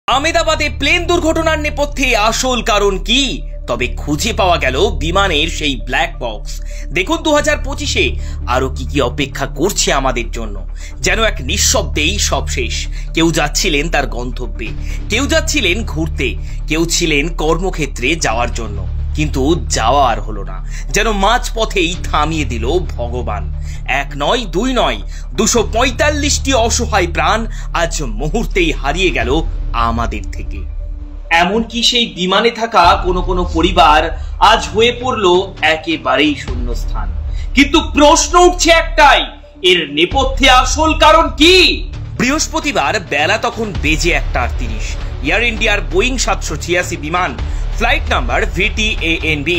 আহমেদাবাদে plane দুর্ঘটনার নেপথ্যে আসল কারণ কি? তবে খুঁজে পাওয়া গেল বিমানের সেই ব্ল্যাক বক্স। দেখুন 2025-এ আরো কি কি অপেক্ষা করছে আমাদের জন্য। যেন এক নিঃশব্দেই সব শেষ। কেউ যাচ্ছিলেন তার গন্তব্যে, কেউ যাচ্ছিলেন ঘুরতে, কেউ ছিলেন কর্মক্ষেত্রে যাওয়ার জন্য, কিন্তু যাওয়া আর হলো না। যেন মাঝপথেই থামিয়ে দিল ভগবান। এক নয়, দুই নয়, 245টি অসহায় প্রাণ আজ মুহূর্তেই হারিয়ে গেল আমাদের থেকে। এমনকি সেই বিমানে থাকা কোনো কোনো পরিবার আজ হয়ে পড়ল একেবারেই শূন্যস্থান। কিন্তু প্রশ্ন উঠছে একটাই, এর নেপথ্যে আসল কারণ কি? বৃহস্পতিবার বেলা তখন বেজে 1:30। এয়ার ইন্ডিয়ার বোয়িং 786 বিমান ফ্লাইট নাম্বার VTANB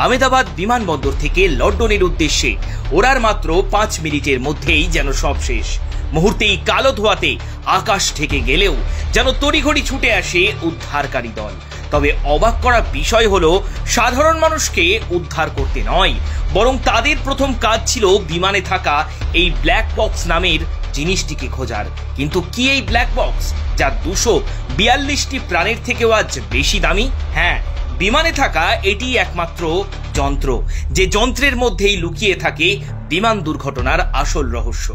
আহমেদাবাদ বিমানবন্দর থেকে লন্ডনের উদ্দেশ্যে ওড়ার মাত্র 5 মিনিটের মধ্যেই যেন সব শেষ। মুহূর্তেই কালো ধোঁয়াতে আকাশ ঢেকে গেলেও যেন তড়িঘড়ি ছুটে আসে উদ্ধারকারী দল। তবে অবাক করা বিষয় হলো, সাধারণ মানুষকে উদ্ধার করতে নয়, বরং তাদের প্রথম কাজ ছিল বিমানে থাকা এই ব্ল্যাক বক্স নামের জিনিসটিকে খোঁজার। কিন্তু কি এই ব্ল্যাক বক্স, যা 242টি প্রাণের থেকেও আজ বেশি দামি? হ্যাঁ, বিমানে থাকা এটি একমাত্র যন্ত্র, যে যন্ত্রের মধ্যেই লুকিয়ে থাকে বিমান দুর্ঘটনার আসল রহস্য।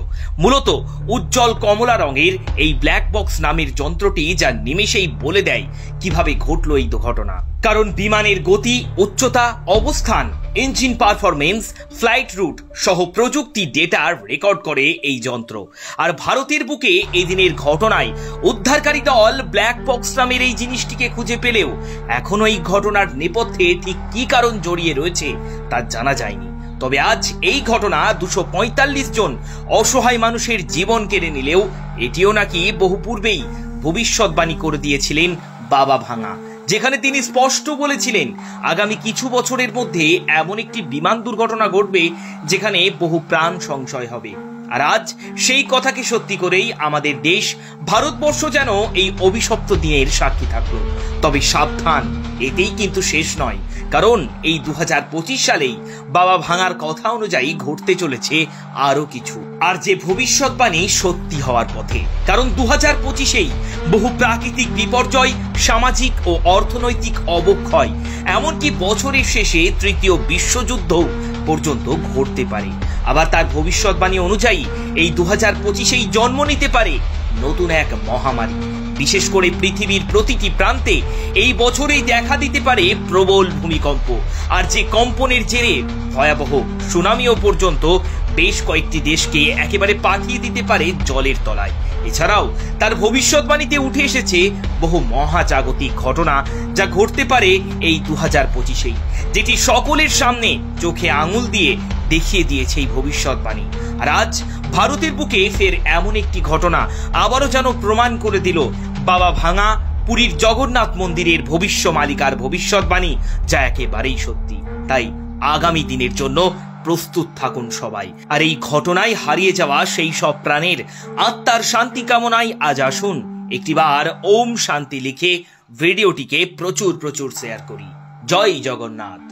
মূলত উজ্জ্বল কমলা রঙের এই ব্ল্যাক বক্স নামের যন্ত্রটি যা নিমেষেই বলে দেয় কিভাবে ঘটল এই দুর্ঘটনা। কারণ বিমানের গতি, উচ্চতা, অবস্থান, ইঞ্জিন পারফরমেন্স, ফ্লাইট রুট সহ প্রযুক্তি ডেটা রেকর্ড করে এই যন্ত্র। আর ভারতের বুকে এই দিনের ঘটনায় উদ্ধারকারী দল ব্ল্যাক বক্স নামের এই জিনিসটিকে খুঁজে পেলেও এখনো এই ঘটনার নেপথ্যে ঠিক কি কারণ জড়িয়ে রয়েছে তা জানা যায়নি। তবে আজ এই ঘটনা 245 জন অসহায় মানুষের জীবন কেড়ে নিলেও এটিও নাকি বহু পূর্বেই ভবিষ্যৎবাণী করে দিয়েছিলেন বাবা ভাঙা, যেখানে তিনি স্পষ্ট বলেছিলেন আগামী কিছু বছরের মধ্যে এমন একটি বিমান দুর্ঘটনা ঘটবে যেখানে বহু প্রাণ সংশয় হবে। আর আজ সেই কথাকে সত্যি করেই আমাদের দেশ ভারতবর্ষ যেন এই অভিশপ্ত দিনের সাক্ষী থাকলো। তবে সাবধান, এতেই কিন্তু শেষ নয়, কারণ এই 2025 সালেই বাবা ভাঙার কথা অনুযায়ী ঘটতে চলেছে আরো কিছু, আর যে ভবিষ্যৎবাণী সত্যি হওয়ার পথে। কারণ 2025-এই বহু প্রাকৃতিক বিপর্যয়, সামাজিক ও অর্থনৈতিক অবক্ষয়, এমনকি বছরের শেষে তৃতীয় বিশ্বযুদ্ধ পর্যন্ত ঘটতে পারে। আবার তার ভবিষ্যৎবাণী অনুযায়ী এই 2025-এই জন্ম নিতে পারে নতুন এক মহামারী। বিশেষ করে পৃথিবীর প্রতিটি প্রান্তে এই বছরেই দেখা দিতে পারে প্রবল ভূমিকম্প, আর যে কম্পনের জেরে ভয়াবহ সুনামিও পর্যন্ত বেশ কয়েকটি দেশকে একেবারে পাঠিয়ে দিতে পারে জলের তলায়। এছাড়াও তার ভবিষ্যৎবাণীতে উঠে এসেছে বহু মহাজাগতিক ঘটনা যা ঘটতে পারে এই 2025-এই, যেটি সকলের সামনে চোখে আঙুল দিয়ে দেখিয়ে দিয়েছে এই ভবিষ্যৎবাণী। আর আজ ভারতের বুকে ফের এমন একটি ঘটনা আবারও যেন প্রমাণ করে দিল বাবা ভাঙা, পুরীর জগন্নাথ মন্দিরের ভবিষ্যমালিকার ভবিষ্যৎবাণী, যা একেবারেই সত্যি। তাই আগামী দিনের জন্য প্রস্তুত থাকুন সবাই। আর এই ঘটনায় হারিয়ে যাওয়া সেই সব প্রাণের আত্মার শান্তি কামনায় আজ আসুন একটিবার ওম শান্তি লিখে ভিডিওটিকে প্রচুর শেয়ার করি। জয় জগন্নাথ।